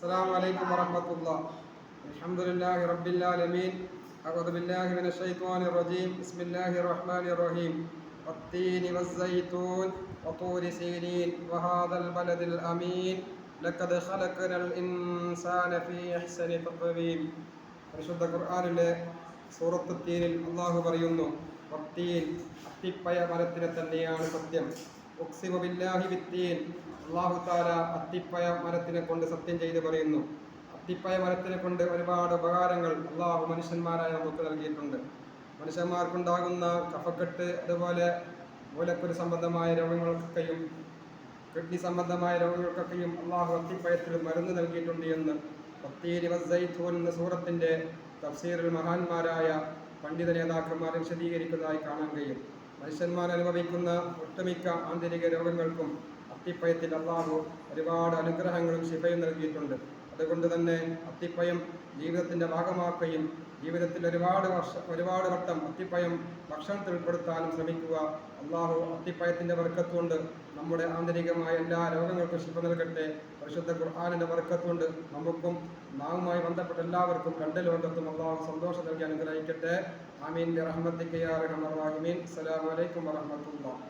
السلام عليكم ورحمة الله. الحمد لله رب العالمين. أعوذ بالله من الشيطان الرجيم. بسم الله الرحمن الرحيم. والتين والزيتون وطور سينين وهذا البلد الأمين لقد خلقنا الإنسان في أحسن تقويم. പരിശുദ്ധ ഖുർആനിലെ സൂറത്ത് തീനിൽ അല്ലാഹു പറയുന്നു, വത്തീൻ, അത്തിപ്പയ മരത്തിനെ തന്നെയാണ് സത്യം. ഉഖ്സിമു ബില്ലാഹി ബിത്തീൻ, അല്ലാഹു തആല അത്തിപ്പയ മരത്തിനെ കൊണ്ട് സത്യം ചെയ്ത് പറയുന്നു. അത്തിപ്പയ മരത്തിനെ കൊണ്ട് ഒരുപാട് ഉപകാരങ്ങൾ അല്ലാഹു മനുഷ്യന്മാരായ നമുക്ക് നൽകിയിട്ടുണ്ട്. മനുഷ്യന്മാർക്കുണ്ടാകുന്ന കഫക്കെട്ട്, അതുപോലെ മൂലക്കുരു സംബന്ധമായ രോഗങ്ങൾക്കൊക്കെയും കിഡ്നി സംബന്ധമായ രോഗങ്ങൾക്കൊക്കെയും അല്ലാഹു അത്തിപ്പയത്തിൽ മരുന്ന് നൽകിയിട്ടുണ്ട് എന്ന് വത്തീനി വസ്സൈത്തൂൻ എന്ന സൂറത്തിന്റെ തഫ്സീറിൽ മഹാന്മാരായ പണ്ഡിത നേതാക്കന്മാരെ വിശദീകരിക്കുന്നതായി കാണാൻ കഴിയും. മനുഷ്യന്മാർ അനുഭവിക്കുന്ന ഒട്ടുമിക്ക ആന്തരിക രോഗങ്ങൾക്കും അത്തിപ്പയത്തിൽ അല്ലാഹു ഒരുപാട് അനുഗ്രഹങ്ങളും ശിഫയും നൽകിയിട്ടുണ്ട്. അതുകൊണ്ട് തന്നെ അത്തിപ്പയം ജീവിതത്തിൻ്റെ ഭാഗമാക്കുകയും ജീവിതത്തിൽ ഒരുപാട് വട്ടം അത്തിപ്പയം ഭക്ഷണത്തിൽ ഉൾപ്പെടുത്താനും ശ്രമിക്കുക. അല്ലാഹു അത്തിപ്പയത്തിൻ്റെ ബർക്കത്തുകൊണ്ട് നമ്മുടെ ആന്തരികമായ എല്ലാ രോഗങ്ങൾക്കും ശിഫ നൽകട്ടെ. പരിശുദ്ധ ഖുർആനിൻ്റെ ബർക്കത്തുകൊണ്ട് നമുക്കും നാവുമായി ബന്ധപ്പെട്ട എല്ലാവർക്കും രണ്ട് ലോകത്തും അല്ലാഹു സന്തോഷം നൽകി അനുഗ്രഹിക്കട്ടെ. ആമീൻ ബിറഹ്മതിക യാ അർഹമർ റഹീമീൻ. അസ്സലാമു അലൈക്കും വറഹ്മത്തുള്ളാഹി.